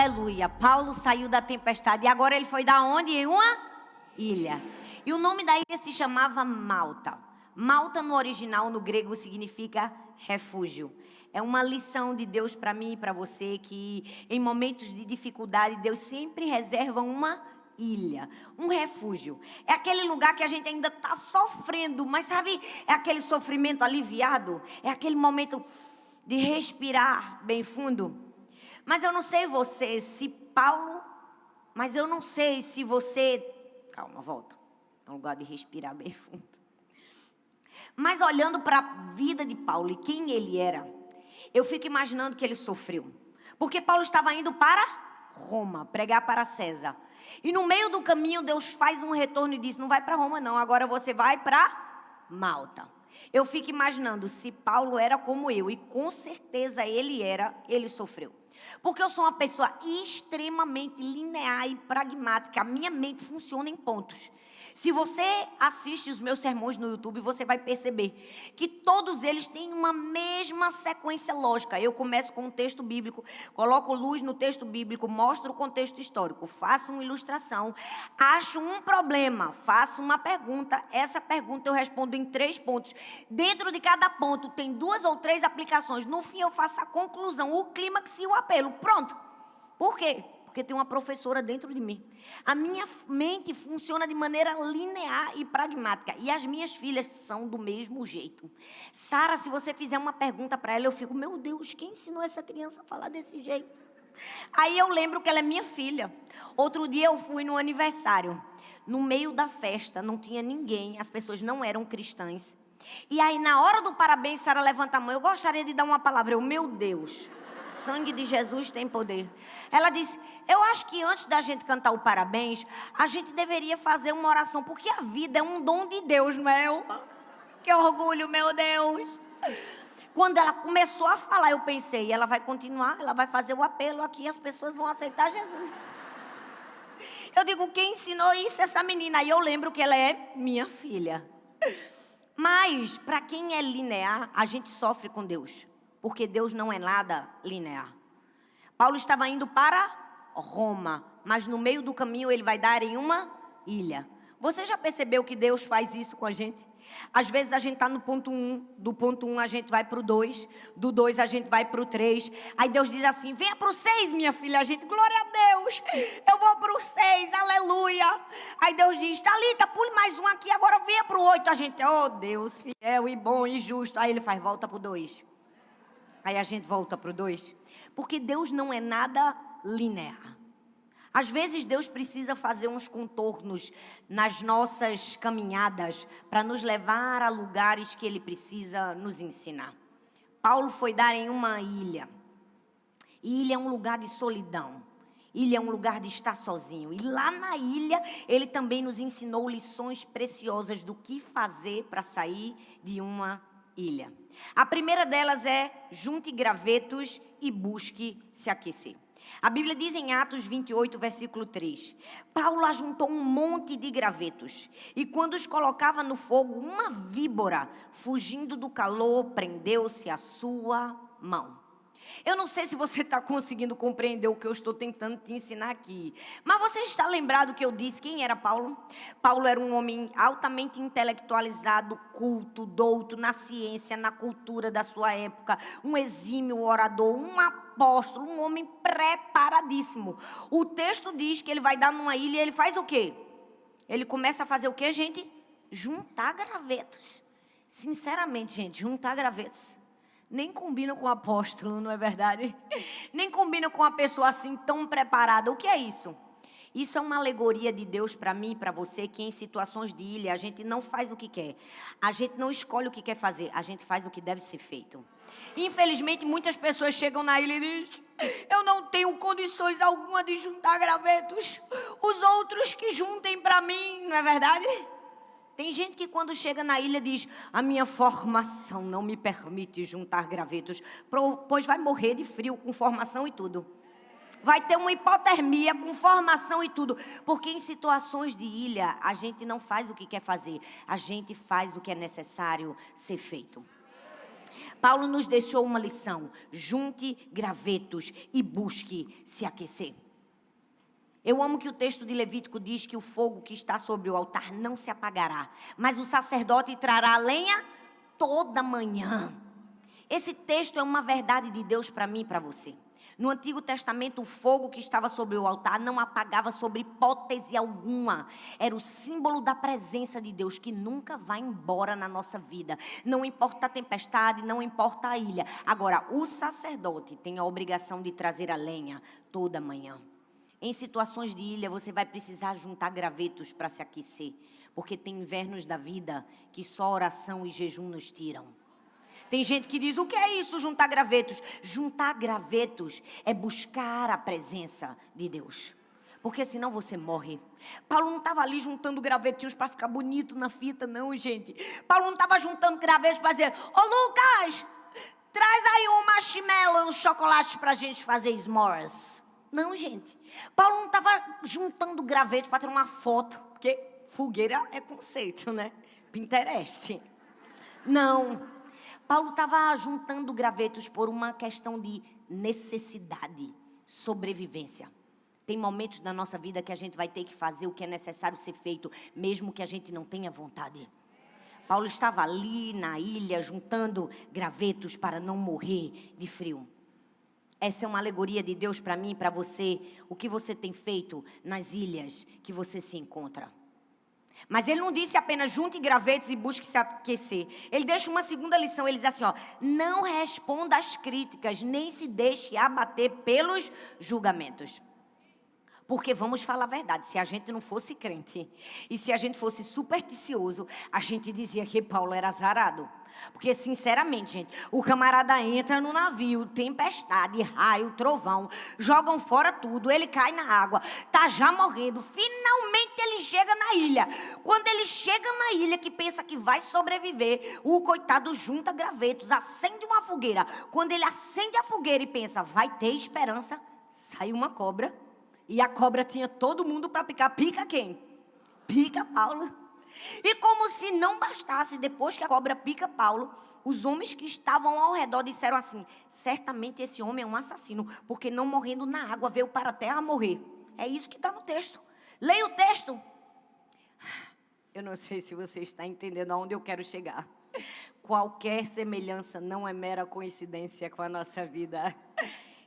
Aleluia. Paulo saiu da tempestade e agora ele foi da onde? Em uma ilha. E o nome da ilha se chamava Malta. Malta no original, no grego, significa refúgio. É uma lição de Deus para mim e para você que em momentos de dificuldade Deus sempre reserva uma ilha, um refúgio. É aquele lugar que a gente ainda está sofrendo, mas sabe, é aquele sofrimento aliviado, é aquele momento de respirar bem fundo. Mas eu não sei você, se Paulo, mas eu não sei se você, calma, volta, é um lugar de respirar bem fundo. Mas olhando para a vida de Paulo e quem ele era, eu fico imaginando que ele sofreu. Porque Paulo estava indo para Roma, pregar para César. E no meio do caminho Deus faz um retorno e diz, não vai para Roma não, agora você vai para Malta. Eu fico imaginando se Paulo era como eu, e com certeza ele sofreu. Porque eu sou uma pessoa extremamente linear e pragmática, a minha mente funciona em pontos. Se você assiste os meus sermões no YouTube, você vai perceber que todos eles têm uma mesma sequência lógica. Eu começo com um texto bíblico, coloco luz no texto bíblico, mostro o contexto histórico, faço uma ilustração, acho um problema, faço uma pergunta, essa pergunta eu respondo em 3 pontos. Dentro de cada ponto tem 2 ou 3 aplicações. No fim eu faço a conclusão, o clímax e o apelo. Pronto. Por quê? Porque tem uma professora dentro de mim. A minha mente funciona de maneira linear e pragmática. E as minhas filhas são do mesmo jeito. Sara, se você fizer uma pergunta para ela, eu fico, meu Deus, quem ensinou essa criança a falar desse jeito? Aí eu lembro que ela é minha filha. Outro dia eu fui no aniversário. No meio da festa, não tinha ninguém, as pessoas não eram cristãs. E aí, na hora do parabéns, Sara levanta a mão. Eu gostaria de dar uma palavra. Eu, meu Deus, sangue de Jesus tem poder. Ela disse, eu acho que antes da gente cantar o parabéns, a gente deveria fazer uma oração, porque a vida é um dom de Deus, não é? Que orgulho, meu Deus. Quando ela começou a falar, eu pensei, ela vai continuar, ela vai fazer o apelo aqui, as pessoas vão aceitar Jesus. Eu digo, quem ensinou isso? Essa menina. Aí eu lembro que ela é minha filha. Mas, para quem é linear, a gente sofre com Deus. Porque Deus não é nada linear. Paulo estava indo para Roma, mas no meio do caminho ele vai dar em uma ilha. Você já percebeu que Deus faz isso com a gente? Às vezes a gente está no ponto 1, do ponto 1 a gente vai para o 2, do 2 a gente vai para o 3. Aí Deus diz assim, venha para o 6, minha filha. A gente, glória a Deus, eu vou para o 6, aleluia. Aí Deus diz, Thalita, pule mais um aqui, agora venha para o 8. A gente, oh Deus, fiel e bom e justo. Aí ele faz, volta para o 2. Aí a gente volta para o 2. Porque Deus não é nada linear. Às vezes Deus precisa fazer uns contornos nas nossas caminhadas para nos levar a lugares que Ele precisa nos ensinar. Paulo foi dar em uma ilha. E ilha é um lugar de solidão. Ilha é um lugar de estar sozinho. E lá na ilha, ele também nos ensinou lições preciosas do que fazer para sair de uma ilha. A primeira delas é, junte gravetos e busque se aquecer. A Bíblia diz em Atos 28, versículo 3. Paulo ajuntou um monte de gravetos. E quando os colocava no fogo, uma víbora, fugindo do calor, prendeu-se à sua mão. Eu não sei se você está conseguindo compreender o que eu estou tentando te ensinar aqui. Mas você está lembrado que eu disse quem era Paulo? Paulo era um homem altamente intelectualizado, culto, douto na ciência, na cultura da sua época. Um exímio orador, um apóstolo, um homem preparadíssimo. O texto diz que ele vai dar numa ilha e ele faz o quê? Ele começa a fazer o quê, gente? Juntar gravetos. Sinceramente, gente, juntar gravetos. Nem combina com o apóstolo, não é verdade? Nem combina com uma pessoa assim tão preparada. O que é isso? Isso é uma alegoria de Deus para mim e para você, que em situações de ilha a gente não faz o que quer. A gente não escolhe o que quer fazer, a gente faz o que deve ser feito. Infelizmente, muitas pessoas chegam na ilha e dizem, eu não tenho condições alguma de juntar gravetos. Os outros que juntem para mim, não é verdade? Tem gente que quando chega na ilha diz, a minha formação não me permite juntar gravetos, pois vai morrer de frio com formação e tudo. Vai ter uma hipotermia com formação e tudo. Porque em situações de ilha, a gente não faz o que quer fazer, a gente faz o que é necessário ser feito. Paulo nos deixou uma lição: junte gravetos e busque se aquecer. Eu amo que o texto de Levítico diz que o fogo que está sobre o altar não se apagará, mas o sacerdote trará a lenha toda manhã. Esse texto é uma verdade de Deus para mim e para você. No Antigo Testamento, o fogo que estava sobre o altar não apagava sobre hipótese alguma. Era o símbolo da presença de Deus que nunca vai embora na nossa vida. Não importa a tempestade, não importa a ilha. Agora, o sacerdote tem a obrigação de trazer a lenha toda manhã. Em situações de ilha, você vai precisar juntar gravetos para se aquecer. Porque tem invernos da vida que só oração e jejum nos tiram. Tem gente que diz: o que é isso, juntar gravetos? Juntar gravetos é buscar a presença de Deus. Porque senão você morre. Paulo não estava ali juntando gravetinhos para ficar bonito na fita, não, gente. Paulo não estava juntando gravetos para dizer: ô Lucas, traz aí um marshmallow, um chocolate para a gente fazer s'mores. Não, gente. Paulo não estava juntando gravetos para ter uma foto. Porque fogueira é conceito, né? Pinterest. Não. Paulo estava juntando gravetos por uma questão de necessidade, sobrevivência. Tem momentos na nossa vida que a gente vai ter que fazer o que é necessário ser feito, mesmo que a gente não tenha vontade. Paulo estava ali na ilha juntando gravetos para não morrer de frio. Essa é uma alegoria de Deus para mim e para você. O que você tem feito nas ilhas que você se encontra? Mas ele não disse apenas junte gravetos e busque se aquecer. Ele deixa uma segunda lição. Ele diz assim, não responda às críticas, nem se deixe abater pelos julgamentos. Porque vamos falar a verdade, se a gente não fosse crente e se a gente fosse supersticioso, a gente dizia que Paulo era azarado. Porque, sinceramente, gente, o camarada entra no navio, tempestade, raio, trovão, jogam fora tudo, ele cai na água, tá já morrendo, finalmente ele chega na ilha. Quando ele chega na ilha, que pensa que vai sobreviver, o coitado junta gravetos, acende uma fogueira. Quando ele acende a fogueira e pensa, vai ter esperança, sai uma cobra. E a cobra tinha todo mundo para picar. Pica quem? Pica Paulo. E como se não bastasse, depois que a cobra pica Paulo, os homens que estavam ao redor disseram assim, certamente esse homem é um assassino, porque não morrendo na água veio para a terra morrer. É isso que está no texto. Leia o texto. Eu não sei se você está entendendo aonde eu quero chegar. Qualquer semelhança não é mera coincidência com a nossa vida.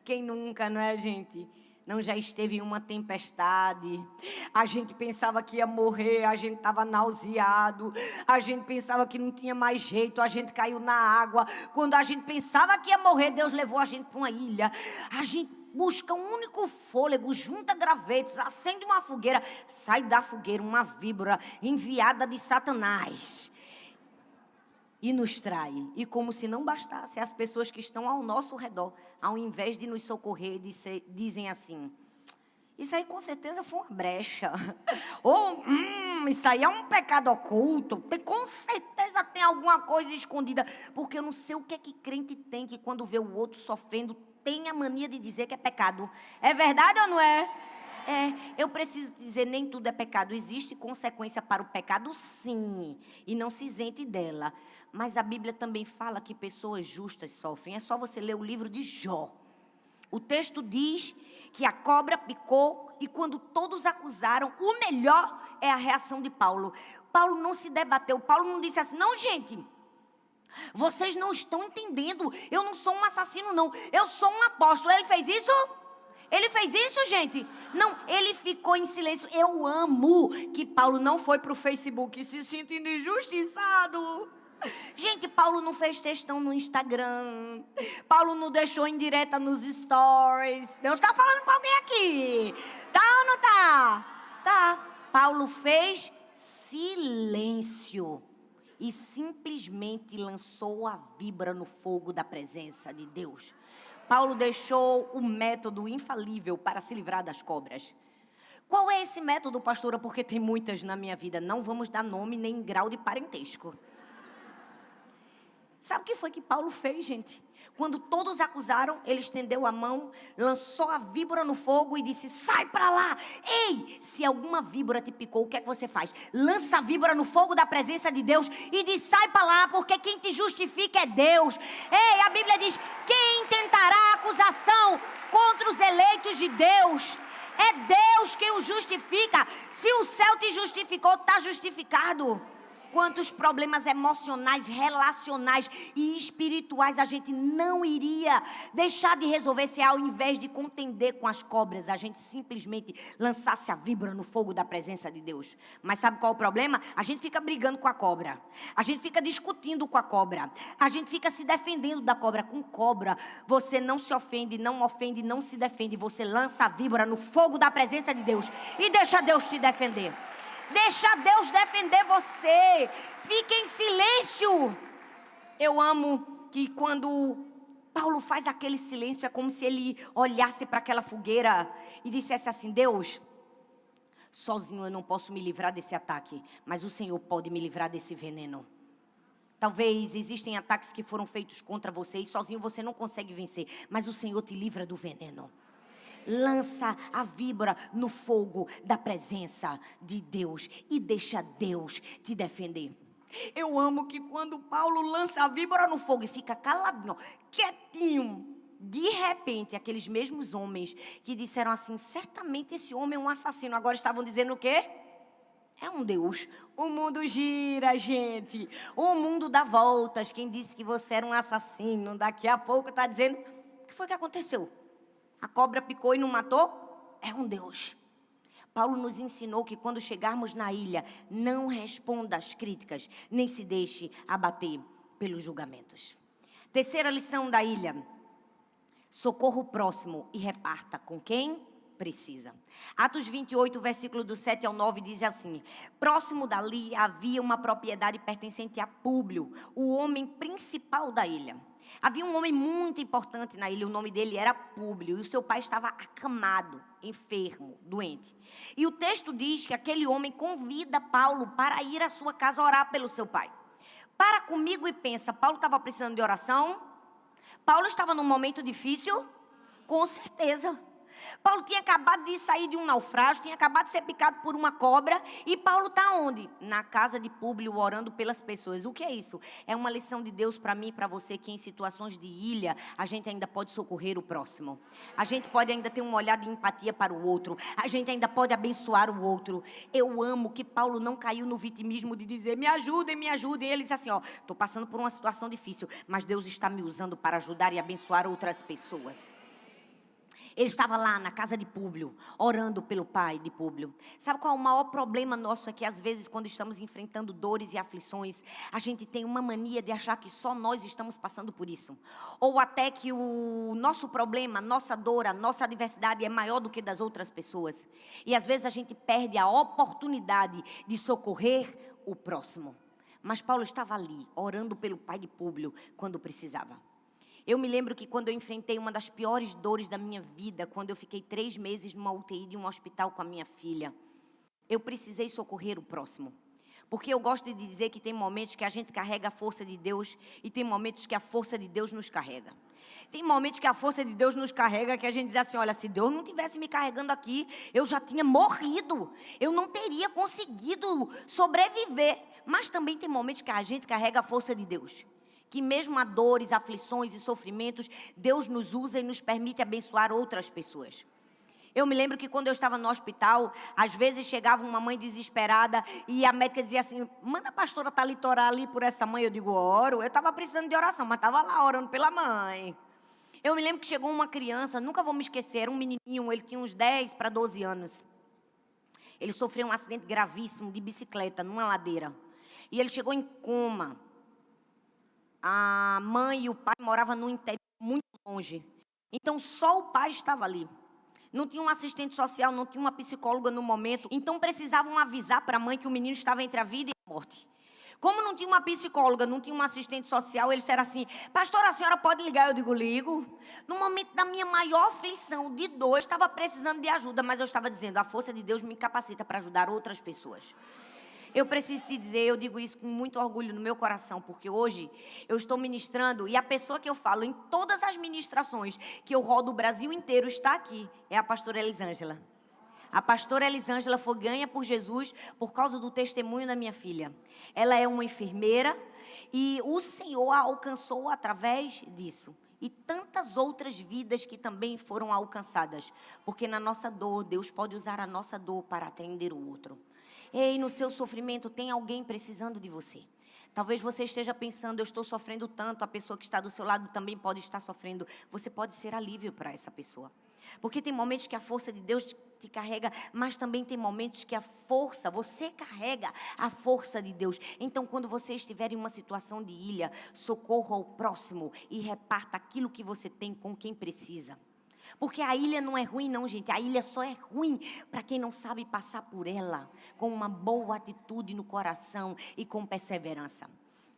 Quem nunca, não é, gente? Não já esteve em uma tempestade, a gente pensava que ia morrer, a gente estava nauseado, a gente pensava que não tinha mais jeito, a gente caiu na água. Quando a gente pensava que ia morrer, Deus levou a gente para uma ilha. A gente busca um único fôlego, junta gravetos, acende uma fogueira, sai da fogueira uma víbora enviada de Satanás. E nos trai. E como se não bastasse, as pessoas que estão ao nosso redor, ao invés de nos socorrer, dizem assim, isso aí com certeza foi uma brecha. Ou, isso aí é um pecado oculto. Com certeza tem alguma coisa escondida. Porque eu não sei o que é que crente tem, que quando vê o outro sofrendo, tem a mania de dizer que é pecado. É verdade ou não é? Eu preciso dizer, nem tudo é pecado. Existe consequência para o pecado, sim. E não se isente dela. Mas a Bíblia também fala que pessoas justas sofrem. É só você ler o livro de Jó. O texto diz que a cobra picou e quando todos acusaram, o melhor é a reação de Paulo. Paulo não se debateu. Paulo não disse assim, não, gente, vocês não estão entendendo. Eu não sou um assassino, não. Eu sou um apóstolo. Ele fez isso? Ele fez isso, gente? Não, ele ficou em silêncio. Eu amo que Paulo não foi para o Facebook se sentindo injustiçado. Gente, Paulo não fez textão no Instagram. Paulo não deixou indireta nos stories. Deus está falando com alguém aqui. Tá ou não tá? Tá. Paulo fez silêncio. E simplesmente lançou a víbora no fogo da presença de Deus. Paulo deixou o método infalível para se livrar das cobras. Qual é esse método, pastora? Porque tem muitas na minha vida. Não vamos dar nome nem grau de parentesco. Sabe o que foi que Paulo fez, gente? Quando todos acusaram, ele estendeu a mão, lançou a víbora no fogo e disse: sai para lá. Ei, se alguma víbora te picou, o que é que você faz? Lança a víbora no fogo da presença de Deus e diz: sai para lá, porque quem te justifica é Deus. Ei, a Bíblia diz: quem intentará acusação contra os eleitos de Deus? É Deus quem o justifica. Se o céu te justificou, está justificado. Quantos problemas emocionais, relacionais e espirituais a gente não iria deixar de resolver se ao invés de contender com as cobras, a gente simplesmente lançasse a víbora no fogo da presença de Deus. Mas sabe qual é o problema? A gente fica brigando com a cobra. A gente fica discutindo com a cobra. A gente fica se defendendo da cobra. Com cobra, você não se ofende, não se defende. Você lança a víbora no fogo da presença de Deus e deixa Deus te defender. Deixa Deus defender você. Fique em silêncio. Eu amo que quando Paulo faz aquele silêncio, é como se ele olhasse para aquela fogueira e dissesse assim: Deus, sozinho eu não posso me livrar desse ataque, mas o Senhor pode me livrar desse veneno. Talvez existem ataques que foram feitos contra você e sozinho você não consegue vencer, mas o Senhor te livra do veneno. Lança a víbora no fogo da presença de Deus e deixa Deus te defender. Eu amo que quando Paulo lança a víbora no fogo e fica caladinho, quietinho, de repente aqueles mesmos homens que disseram assim: certamente esse homem é um assassino, agora estavam dizendo o quê? É um Deus. O mundo gira, gente. O mundo dá voltas. Quem disse que você era um assassino, daqui a pouco está dizendo: o que foi que aconteceu? A cobra picou e não matou? É um Deus. Paulo nos ensinou que quando chegarmos na ilha, não responda às críticas, nem se deixe abater pelos julgamentos. Terceira lição da ilha: socorra o próximo e reparta com quem precisa. Atos 28, versículo do 7 ao 9 diz assim: próximo dali havia uma propriedade pertencente a Públio, o homem principal da ilha. Havia um homem muito importante na ilha, o nome dele era Públio, e o seu pai estava acamado, enfermo, doente. E o texto diz que aquele homem convida Paulo para ir à sua casa orar pelo seu pai. Para comigo e pensa, Paulo estava precisando de oração? Paulo estava num momento difícil? Com certeza. Paulo tinha acabado de sair de um naufrágio, tinha acabado de ser picado por uma cobra, e Paulo está onde? Na casa de Públio, orando pelas pessoas. O que é isso? É uma lição de Deus para mim e para você, que em situações de ilha, a gente ainda pode socorrer o próximo. A gente pode ainda ter um olhar de empatia para o outro. A gente ainda pode abençoar o outro. Eu amo que Paulo não caiu no vitimismo de dizer: me ajudem, me ajudem. Ele disse assim: estou passando por uma situação difícil, mas Deus está me usando para ajudar e abençoar outras pessoas. Ele estava lá na casa de Públio, orando pelo pai de Públio. Sabe qual é o maior problema nosso? É que às vezes quando estamos enfrentando dores e aflições, a gente tem uma mania de achar que só nós estamos passando por isso. Ou até que o nosso problema, nossa dor, a nossa adversidade é maior do que das outras pessoas. E às vezes a gente perde a oportunidade de socorrer o próximo. Mas Paulo estava ali, orando pelo pai de Públio, quando precisava. Eu me lembro que quando eu enfrentei uma das piores dores da minha vida, quando eu fiquei 3 meses numa UTI de um hospital com a minha filha, eu precisei socorrer o próximo. Porque eu gosto de dizer que tem momentos que a gente carrega a força de Deus e tem momentos que a força de Deus nos carrega. Tem momentos que a força de Deus nos carrega, que a gente diz assim: olha, se Deus não tivesse me carregando aqui, eu já tinha morrido. Eu não teria conseguido sobreviver. Mas também tem momentos que a gente carrega a força de Deus. Que mesmo a dores, aflições e sofrimentos, Deus nos usa e nos permite abençoar outras pessoas. Eu me lembro que quando eu estava no hospital, às vezes chegava uma mãe desesperada e a médica dizia assim: manda a pastora Thalita orar ali por essa mãe. Eu digo: oro. Eu estava precisando de oração, mas estava lá orando pela mãe. Eu me lembro que chegou uma criança, nunca vou me esquecer, era um menininho, ele tinha uns 10 para 12 anos. Ele sofreu um acidente gravíssimo de bicicleta numa ladeira. E ele chegou em coma. A mãe e o pai moravam no interior, muito longe. Então, só o pai estava ali. Não tinha um assistente social, não tinha uma psicóloga no momento. Então, precisavam avisar para a mãe que o menino estava entre a vida e a morte. Como não tinha uma psicóloga, não tinha um assistente social, eles disseram assim: pastora, a senhora pode ligar? Eu digo: ligo. No momento da minha maior aflição, de dor, eu estava precisando de ajuda, mas eu estava dizendo: a força de Deus me capacita para ajudar outras pessoas. Eu preciso te dizer, eu digo isso com muito orgulho no meu coração, porque hoje eu estou ministrando e a pessoa que eu falo em todas as ministrações que eu rodo o Brasil inteiro está aqui, é a pastora Elisângela. A pastora Elisângela foi ganha por Jesus por causa do testemunho da minha filha. Ela é uma enfermeira e o Senhor a alcançou através disso. E tantas outras vidas que também foram alcançadas. Porque na nossa dor, Deus pode usar a nossa dor para atender o outro. Ei, no seu sofrimento tem alguém precisando de você. Talvez você esteja pensando, eu estou sofrendo tanto, a pessoa que está do seu lado também pode estar sofrendo. Você pode ser alívio para essa pessoa. Porque tem momentos que a força de Deus te carrega, mas também tem momentos que você carrega a força de Deus. Então, quando você estiver em uma situação de ilha, socorra ao próximo e reparta aquilo que você tem com quem precisa. Porque a ilha não é ruim não, gente. A ilha só é ruim para quem não sabe passar por ela com uma boa atitude no coração e com perseverança.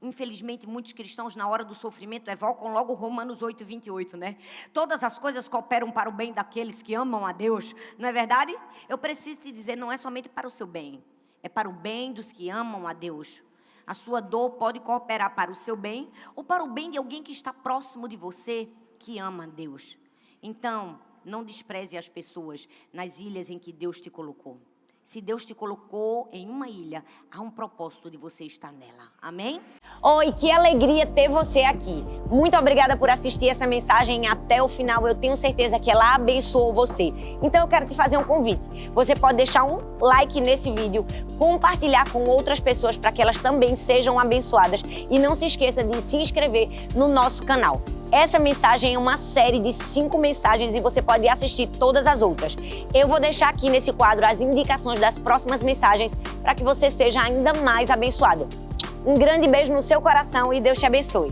Infelizmente, muitos cristãos, na hora do sofrimento, evocam logo Romanos 8, 28, né? Todas as coisas cooperam para o bem daqueles que amam a Deus. Não é verdade? Eu preciso te dizer, não é somente para o seu bem. É para o bem dos que amam a Deus. A sua dor pode cooperar para o seu bem ou para o bem de alguém que está próximo de você, que ama a Deus. Então, não despreze as pessoas nas ilhas em que Deus te colocou. Se Deus te colocou em uma ilha, há um propósito de você estar nela. Amém? Oi, que alegria ter você aqui. Muito obrigada por assistir essa mensagem até o final. Eu tenho certeza que ela abençoou você. Então eu quero te fazer um convite. Você pode deixar um like nesse vídeo, compartilhar com outras pessoas para que elas também sejam abençoadas. E não se esqueça de se inscrever no nosso canal. Essa mensagem é uma série de 5 mensagens e você pode assistir todas as outras. Eu vou deixar aqui nesse quadro as indicações das próximas mensagens para que você seja ainda mais abençoado. Um grande beijo no seu coração e Deus te abençoe.